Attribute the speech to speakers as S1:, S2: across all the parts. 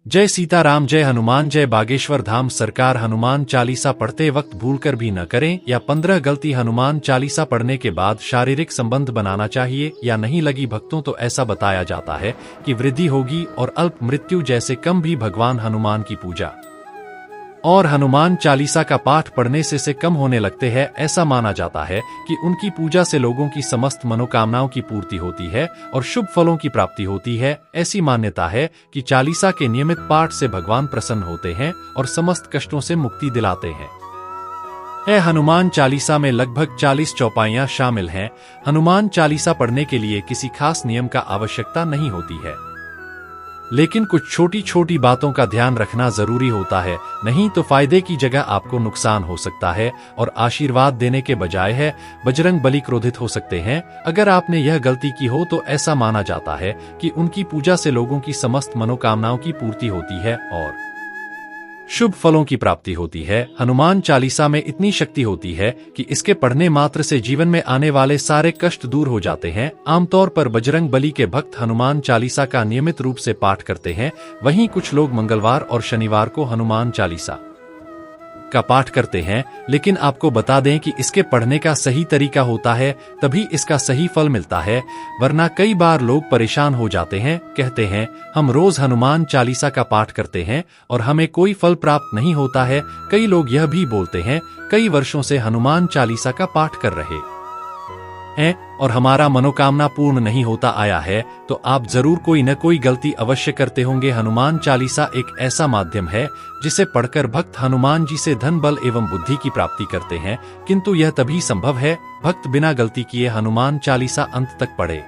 S1: जय सीताराम, जय हनुमान, जय बागेश्वर धाम। सरकार हनुमान चालीसा पढ़ते वक्त भूलकर भी न करें या 15 गलती हनुमान चालीसा पढ़ने के बाद शारीरिक संबंध बनाना चाहिए या नहीं लगी भक्तों तो ऐसा बताया जाता है कि वृद्धि होगी और अल्प मृत्यु जैसे कम भी भगवान हनुमान की पूजा और हनुमान चालीसा का पाठ पढ़ने से कम होने लगते हैं। ऐसा माना जाता है कि उनकी पूजा से लोगों की समस्त मनोकामनाओं की पूर्ति होती है और शुभ फलों की प्राप्ति होती है। ऐसी मान्यता है कि चालीसा के नियमित पाठ से भगवान प्रसन्न होते हैं और समस्त कष्टों से मुक्ति दिलाते हैं। हनुमान चालीसा में लगभग 40 चौपाइयां शामिल हैं। हनुमान चालीसा पढ़ने के लिए किसी खास नियम का आवश्यकता नहीं होती है, लेकिन कुछ छोटी छोटी बातों का ध्यान रखना जरूरी होता है, नहीं तो फायदे की जगह आपको नुकसान हो सकता है और आशीर्वाद देने के बजाय है बजरंग बली क्रोधित हो सकते हैं। अगर आपने यह गलती की हो तो ऐसा माना जाता है कि उनकी पूजा से लोगों की समस्त मनोकामनाओं की पूर्ति होती है और शुभ फलों की प्राप्ति होती है। हनुमान चालीसा में इतनी शक्ति होती है कि इसके पढ़ने मात्र से जीवन में आने वाले सारे कष्ट दूर हो जाते हैं। आमतौर पर बजरंग बली के भक्त हनुमान चालीसा का नियमित रूप से पाठ करते हैं, वहीं कुछ लोग मंगलवार और शनिवार को हनुमान चालीसा का पाठ करते हैं। लेकिन आपको बता दें कि इसके पढ़ने का सही तरीका होता है, तभी इसका सही फल मिलता है, वरना कई बार लोग परेशान हो जाते हैं, कहते हैं हम रोज हनुमान चालीसा का पाठ करते हैं और हमें कोई फल प्राप्त नहीं होता है। कई लोग यह भी बोलते हैं कई वर्षों से हनुमान चालीसा का पाठ कर रहे हैं और हमारा मनोकामना पूर्ण नहीं होता आया है, तो आप जरूर कोई न कोई गलती अवश्य करते होंगे। हनुमान चालीसा एक ऐसा माध्यम है जिसे पढ़कर भक्त हनुमान जी से धन, बल एवं बुद्धि की प्राप्ति करते हैं, किंतु यह तभी संभव है भक्त बिना गलती किए हनुमान चालीसा अंत तक पढ़े।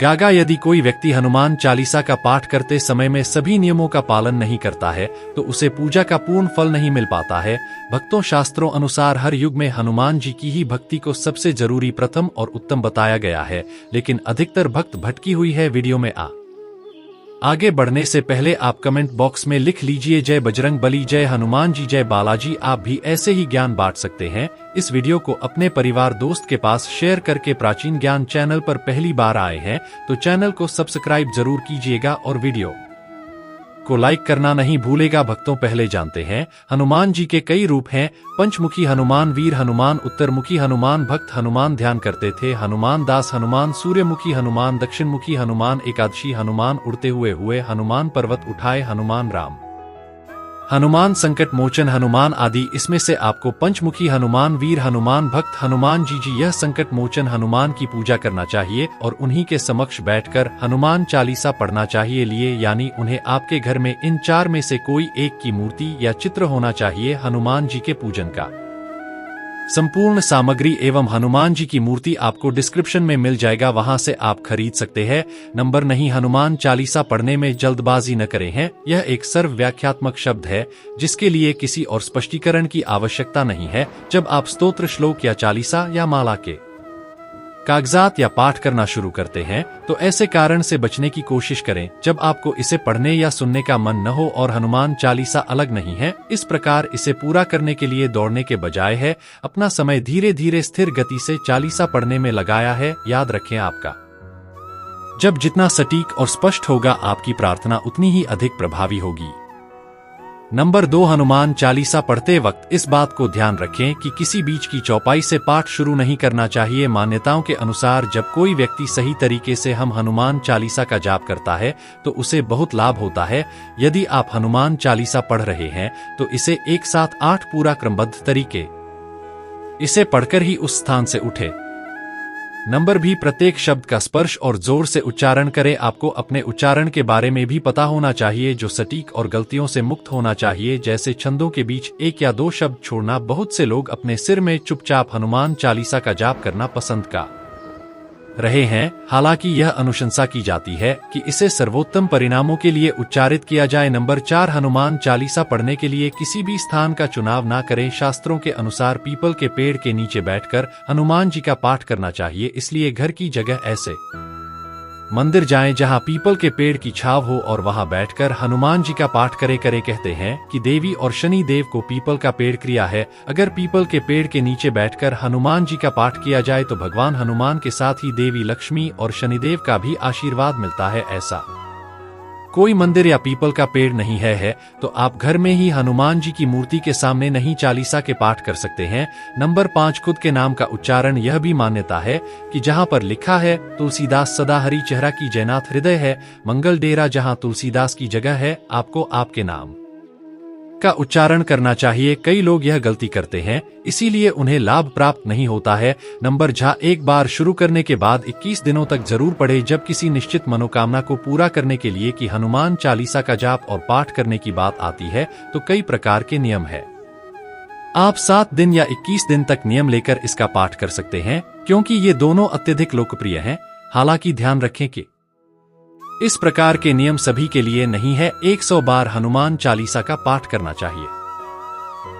S1: गागा यदि कोई व्यक्ति हनुमान चालीसा का पाठ करते समय में सभी नियमों का पालन नहीं करता है तो उसे पूजा का पूर्ण फल नहीं मिल पाता है। भक्तों, शास्त्रों अनुसार हर युग में हनुमान जी की ही भक्ति को सबसे जरूरी, प्रथम और उत्तम बताया गया है, लेकिन अधिकतर भक्त भटकी हुई है। वीडियो में आगे बढ़ने से पहले आप कमेंट बॉक्स में लिख लीजिए जय बजरंग बली, जय हनुमान जी, जय बालाजी। आप भी ऐसे ही ज्ञान बांट सकते हैं। इस वीडियो को अपने परिवार दोस्त के पास शेयर करके प्राचीन ज्ञान चैनल पर पहली बार आए हैं तो चैनल को सब्सक्राइब जरूर कीजिएगा और वीडियो को लाइक करना नहीं भूलेगा। भक्तों, पहले जानते हैं हनुमान जी के कई रूप हैं। पंचमुखी हनुमान, वीर हनुमान, उत्तरमुखी हनुमान, भक्त हनुमान ध्यान करते थे, हनुमान दास हनुमान, सूर्यमुखी हनुमान, दक्षिणमुखी हनुमान, एकादशी हनुमान, उड़ते हुए हनुमान, पर्वत उठाए हनुमान, राम हनुमान, संकट मोचन हनुमान आदि। इसमें से आपको पंचमुखी हनुमान, वीर हनुमान, भक्त हनुमान जी यह संकट मोचन हनुमान की पूजा करना चाहिए और उन्हीं के समक्ष बैठकर हनुमान चालीसा पढ़ना चाहिए लिए, यानी उन्हें आपके घर में इन चार में से कोई एक की मूर्ति या चित्र होना चाहिए। हनुमान जी के पूजन का संपूर्ण सामग्री एवं हनुमान जी की मूर्ति आपको डिस्क्रिप्शन में मिल जाएगा, वहां से आप खरीद सकते हैं। नंबर नहीं, हनुमान चालीसा पढ़ने में जल्दबाजी न करें हैं। यह एक सर्व व्याख्यात्मक शब्द है जिसके लिए किसी और स्पष्टीकरण की आवश्यकता नहीं है। जब आप स्तोत्र, श्लोक या चालीसा या माला के कागजात या पाठ करना शुरू करते हैं तो ऐसे कारण से बचने की कोशिश करें जब आपको इसे पढ़ने या सुनने का मन न हो और हनुमान चालीसा अलग नहीं है। इस प्रकार इसे पूरा करने के लिए दौड़ने के बजाय है अपना समय धीरे धीरे स्थिर गति से चालीसा पढ़ने में लगाया है। याद रखें, आपका जब जितना सटीक और स्पष्ट होगा आपकी प्रार्थना उतनी ही अधिक प्रभावी होगी। नंबर 2, हनुमान चालीसा पढ़ते वक्त इस बात को ध्यान रखें कि किसी बीच की चौपाई से पाठ शुरू नहीं करना चाहिए। मान्यताओं के अनुसार जब कोई व्यक्ति सही तरीके से हनुमान चालीसा का जाप करता है तो उसे बहुत लाभ होता है। यदि आप हनुमान चालीसा पढ़ रहे हैं तो इसे एक साथ 8 पूरा क्रमबद्ध तरीके इसे पढ़कर ही उस स्थान से उठे। नंबर भी, प्रत्येक शब्द का स्पर्श और जोर से उच्चारण करें। आपको अपने उच्चारण के बारे में भी पता होना चाहिए जो सटीक और गलतियों से मुक्त होना चाहिए, जैसे छंदों के बीच 1 या 2 शब्द छोड़ना। बहुत से लोग अपने सिर में चुपचाप हनुमान चालीसा का जाप करना पसंद कर रहे हैं, हालांकि यह अनुशंसा की जाती है कि इसे सर्वोत्तम परिणामों के लिए उच्चारित किया जाए। नंबर 4, हनुमान चालीसा पढ़ने के लिए किसी भी स्थान का चुनाव ना करें। शास्त्रों के अनुसार पीपल के पेड़ के नीचे बैठकर हनुमान जी का पाठ करना चाहिए, इसलिए घर की जगह ऐसे मंदिर जाएं जहां पीपल के पेड़ की छाव हो और वहां बैठकर हनुमान जी का पाठ करे। कहते हैं कि देवी और शनि देव को पीपल का पेड़ क्रिया है। अगर पीपल के पेड़ के नीचे बैठकर हनुमान जी का पाठ किया जाए तो भगवान हनुमान के साथ ही देवी लक्ष्मी और शनिदेव का भी आशीर्वाद मिलता है। ऐसा कोई मंदिर या पीपल का पेड़ नहीं है तो आप घर में ही हनुमान जी की मूर्ति के सामने नहीं चालीसा के पाठ कर सकते हैं। नंबर 5, खुद के नाम का उच्चारण। यह भी मान्यता है कि जहां पर लिखा है तुलसीदास सदा हरि चेहरा की जयनाथ हृदय है, मंगल डेरा जहां तुलसीदास की जगह है, आपको आपके नाम का उच्चारण करना चाहिए। कई लोग यह गलती करते हैं, इसीलिए उन्हें लाभ प्राप्त नहीं होता है। नंबर 6, एक बार शुरू करने के बाद 21 दिनों तक जरूर पढ़े। जब किसी निश्चित मनोकामना को पूरा करने के लिए कि हनुमान चालीसा का जाप और पाठ करने की बात आती है तो कई प्रकार के नियम है। आप 7 दिन या 21 दिन तक नियम लेकर इसका पाठ कर सकते हैं, क्योंकि ये दोनों अत्यधिक लोकप्रिय हैं। हालांकि ध्यान रखें कि इस प्रकार के नियम सभी के लिए नहीं है। 100 बार हनुमान चालीसा का पाठ करना चाहिए।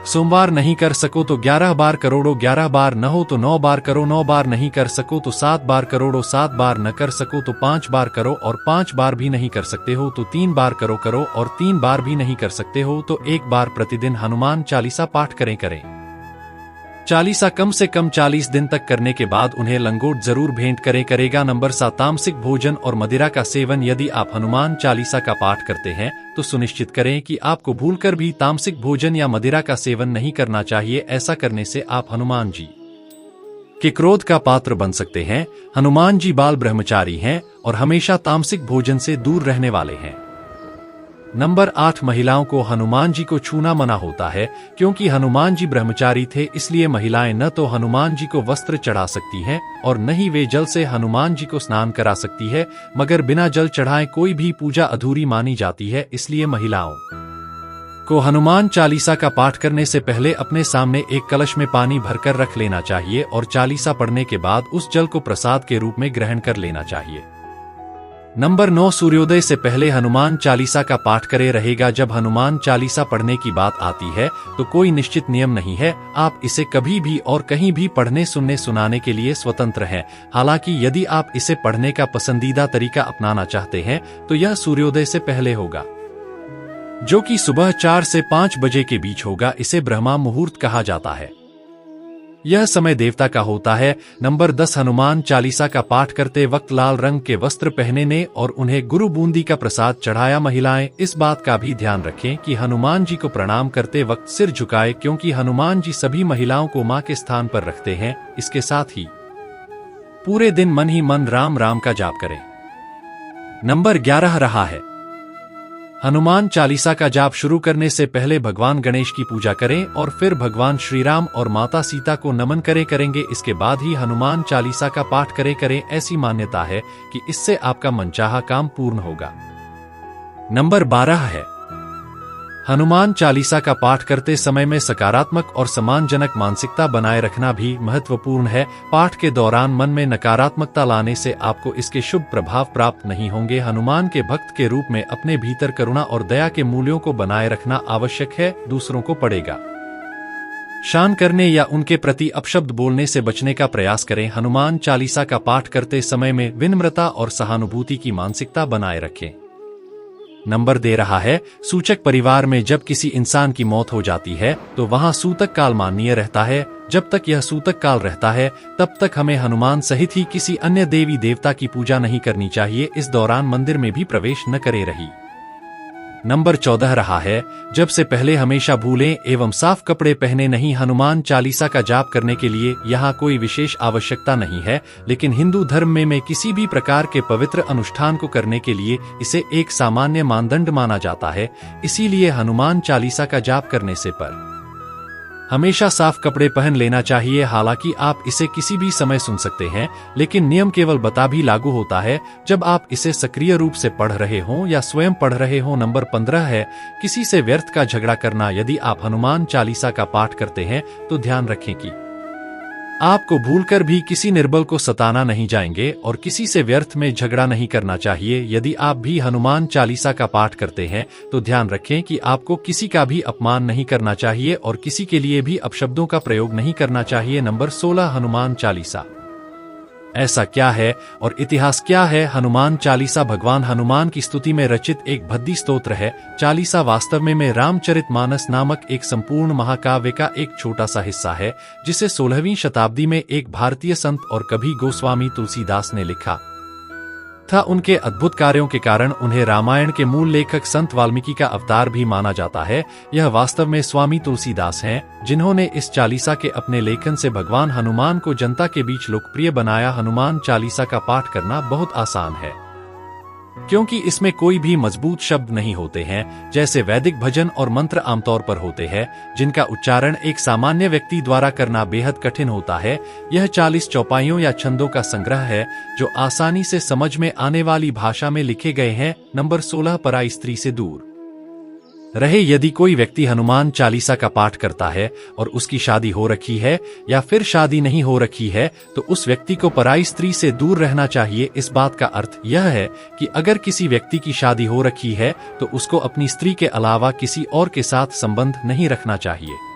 S1: सोमवार नहीं कर सको तो 11 बार करोड़ो, 11 बार न हो तो 9 बार करो, 9 बार नहीं कर सको तो 7 बार करोड़ो, 7 बार न कर सको तो 5 बार करो, और 5 बार भी नहीं कर सकते हो तो 3 बार करो, और 3 बार भी नहीं कर सकते हो तो 1 बार प्रतिदिन हनुमान चालीसा पाठ करें। चालीसा कम से कम 40 दिन तक करने के बाद उन्हें लंगोट जरूर भेंट करेगा। नंबर 7, तामसिक भोजन और मदिरा का सेवन। यदि आप हनुमान चालीसा का पाठ करते हैं तो सुनिश्चित करें कि आपको भूलकर भी तामसिक भोजन या मदिरा का सेवन नहीं करना चाहिए। ऐसा करने से आप हनुमान जी के क्रोध का पात्र बन सकते हैं। हनुमान जी बाल ब्रह्मचारी हैं और हमेशा तामसिक भोजन से दूर रहने वाले हैं। नंबर 8, महिलाओं को हनुमान जी को छूना मना होता है, क्योंकि हनुमान जी ब्रह्मचारी थे। इसलिए महिलाएं न तो हनुमान जी को वस्त्र चढ़ा सकती हैं और न ही वे जल से हनुमान जी को स्नान करा सकती है, मगर बिना जल चढ़ाए कोई भी पूजा अधूरी मानी जाती है। इसलिए महिलाओं को हनुमान चालीसा का पाठ करने से पहले अपने सामने एक कलश में पानी भरकर रख लेना चाहिए और चालीसा पढ़ने के बाद उस जल को प्रसाद के रूप में ग्रहण कर लेना चाहिए। नंबर 9, सूर्योदय से पहले हनुमान चालीसा का पाठ करे रहेगा। जब हनुमान चालीसा पढ़ने की बात आती है तो कोई निश्चित नियम नहीं है। आप इसे कभी भी और कहीं भी पढ़ने, सुनने, सुनाने के लिए स्वतंत्र हैं। हालांकि यदि आप इसे पढ़ने का पसंदीदा तरीका अपनाना चाहते हैं तो यह सूर्योदय से पहले होगा, जो कि सुबह 4 से 5 बजे के बीच होगा। इसे ब्रह्मा मुहूर्त कहा जाता है। यह समय देवता का होता है। नंबर 10, हनुमान चालीसा का पाठ करते वक्त लाल रंग के वस्त्र पहनने और उन्हें गुरु बूंदी का प्रसाद चढ़ाया। महिलाएं इस बात का भी ध्यान रखें कि हनुमान जी को प्रणाम करते वक्त सिर झुकाए, क्योंकि हनुमान जी सभी महिलाओं को मां के स्थान पर रखते हैं। इसके साथ ही पूरे दिन मन ही मन राम राम का जाप करें। नंबर 11 रहा है, हनुमान चालीसा का जाप शुरू करने से पहले भगवान गणेश की पूजा करें और फिर भगवान श्री राम और माता सीता को नमन करेंगे। इसके बाद ही हनुमान चालीसा का पाठ करें। ऐसी मान्यता है कि इससे आपका मनचाहा काम पूर्ण होगा। नंबर 12 है, हनुमान चालीसा का पाठ करते समय में सकारात्मक और सम्मानजनक मानसिकता बनाए रखना भी महत्वपूर्ण है। पाठ के दौरान मन में नकारात्मकता लाने से आपको इसके शुभ प्रभाव प्राप्त नहीं होंगे। हनुमान के भक्त के रूप में अपने भीतर करुणा और दया के मूल्यों को बनाए रखना आवश्यक है। दूसरों को पड़ेगा शान करने या उनके प्रति अपशब्द बोलने से बचने का प्रयास करें। हनुमान चालीसा का पाठ करते समय में विनम्रता और सहानुभूति की मानसिकता बनाए रखें। नंबर दे रहा है, सूचक परिवार में जब किसी इंसान की मौत हो जाती है तो वहां सूतक काल माननीय रहता है। जब तक यह सूतक काल रहता है तब तक हमें हनुमान सहित ही किसी अन्य देवी देवता की पूजा नहीं करनी चाहिए। इस दौरान मंदिर में भी प्रवेश न करे रही। नंबर 14 रहा है, जब से पहले हमेशा भूलें एवं साफ कपड़े पहने नहीं। हनुमान चालीसा का जाप करने के लिए यहाँ कोई विशेष आवश्यकता नहीं है, लेकिन हिंदू धर्म में किसी भी प्रकार के पवित्र अनुष्ठान को करने के लिए इसे एक सामान्य मानदंड माना जाता है। इसीलिए हनुमान चालीसा का जाप करने से पर हमेशा साफ कपड़े पहन लेना चाहिए। हालांकि आप इसे किसी भी समय सुन सकते हैं, लेकिन नियम केवल बता भी लागू होता है जब आप इसे सक्रिय रूप से पढ़ रहे हों या स्वयं पढ़ रहे हों। नंबर 15 है, किसी से व्यर्थ का झगड़ा करना। यदि आप हनुमान चालीसा का पाठ करते हैं तो ध्यान रखें कि आपको भूलकर भी किसी निर्बल को सताना नहीं जाएंगे और किसी से व्यर्थ में झगड़ा नहीं करना चाहिए। यदि आप भी हनुमान चालीसा का पाठ करते हैं तो ध्यान रखें कि आपको किसी का भी अपमान नहीं करना चाहिए और किसी के लिए भी अपशब्दों का प्रयोग नहीं करना चाहिए। नंबर 16, हनुमान चालीसा ऐसा क्या है और इतिहास क्या है? हनुमान चालीसा भगवान हनुमान की स्तुति में रचित एक भक्ति स्तोत्र है। चालीसा वास्तव में रामचरितमानस नामक एक संपूर्ण महाकाव्य का एक छोटा सा हिस्सा है, जिसे 16वीं शताब्दी में एक भारतीय संत और कवि गोस्वामी तुलसीदास ने लिखा। तथा उनके अद्भुत कार्यों के कारण उन्हें रामायण के मूल लेखक संत वाल्मीकि का अवतार भी माना जाता है। यह वास्तव में स्वामी तुलसीदास हैं, जिन्होंने इस चालीसा के अपने लेखन से भगवान हनुमान को जनता के बीच लोकप्रिय बनाया। हनुमान चालीसा का पाठ करना बहुत आसान है, क्योंकि इसमें कोई भी मजबूत शब्द नहीं होते हैं, जैसे वैदिक भजन और मंत्र आमतौर पर होते हैं, जिनका उच्चारण एक सामान्य व्यक्ति द्वारा करना बेहद कठिन होता है। यह 40 चौपाइयों या छंदों का संग्रह है, जो आसानी से समझ में आने वाली भाषा में लिखे गए हैं। नंबर 16, पराई स्त्री से दूर रहे। यदि कोई व्यक्ति हनुमान चालीसा का पाठ करता है और उसकी शादी हो रखी है या फिर शादी नहीं हो रखी है, तो उस व्यक्ति को पराई स्त्री से दूर रहना चाहिए। इस बात का अर्थ यह है कि अगर किसी व्यक्ति की शादी हो रखी है तो उसको अपनी स्त्री के अलावा किसी और के साथ संबंध नहीं रखना चाहिए।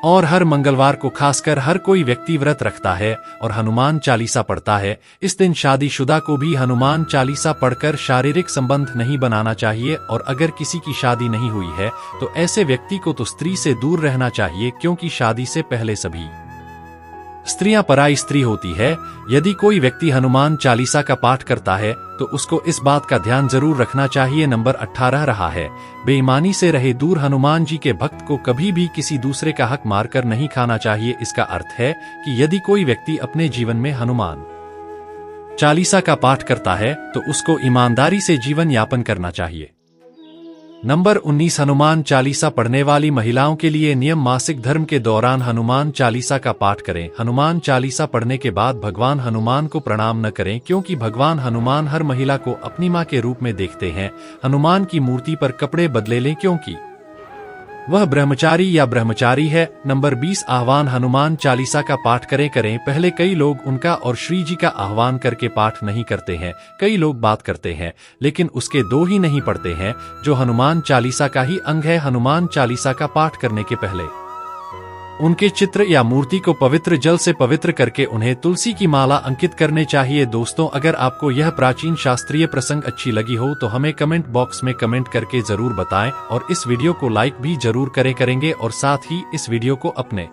S1: और हर मंगलवार को खासकर हर कोई व्यक्ति व्रत रखता है और हनुमान चालीसा पढ़ता है। इस दिन शादीशुदा को भी हनुमान चालीसा पढ़कर शारीरिक संबंध नहीं बनाना चाहिए, और अगर किसी की शादी नहीं हुई है तो ऐसे व्यक्ति को तो स्त्री से दूर रहना चाहिए, क्योंकि शादी से पहले सभी स्त्रियां पराई स्त्री होती है। यदि कोई व्यक्ति हनुमान चालीसा का पाठ करता है तो उसको इस बात का ध्यान जरूर रखना चाहिए। नंबर 18 रहा है, बेईमानी से रहे दूर। हनुमान जी के भक्त को कभी भी किसी दूसरे का हक मारकर नहीं खाना चाहिए। इसका अर्थ है कि यदि कोई व्यक्ति अपने जीवन में हनुमान चालीसा का पाठ करता है तो उसको ईमानदारी से जीवन यापन करना चाहिए। नंबर 19, हनुमान चालीसा पढ़ने वाली महिलाओं के लिए नियम। मासिक धर्म के दौरान हनुमान चालीसा का पाठ करें। हनुमान चालीसा पढ़ने के बाद भगवान हनुमान को प्रणाम न करें, क्योंकि भगवान हनुमान हर महिला को अपनी मां के रूप में देखते हैं। हनुमान की मूर्ति पर कपड़े बदले लें, क्योंकि वह ब्रह्मचारी या ब्रह्मचारी है। नंबर 20, आह्वान। हनुमान चालीसा का पाठ करें। पहले कई लोग उनका और श्री जी का आह्वान करके पाठ नहीं करते हैं। कई लोग बात करते हैं लेकिन उसके दो ही नहीं पढ़ते हैं, जो हनुमान चालीसा का ही अंग है। हनुमान चालीसा का पाठ करने के पहले उनके चित्र या मूर्ति को पवित्र जल से पवित्र करके उन्हें तुलसी की माला अंकित करने चाहिए। दोस्तों, अगर आपको यह प्राचीन शास्त्रीय प्रसंग अच्छी लगी हो तो हमें कमेंट बॉक्स में कमेंट करके जरूर बताएं, और इस वीडियो को लाइक भी जरूर करेंगे, और साथ ही इस वीडियो को अपने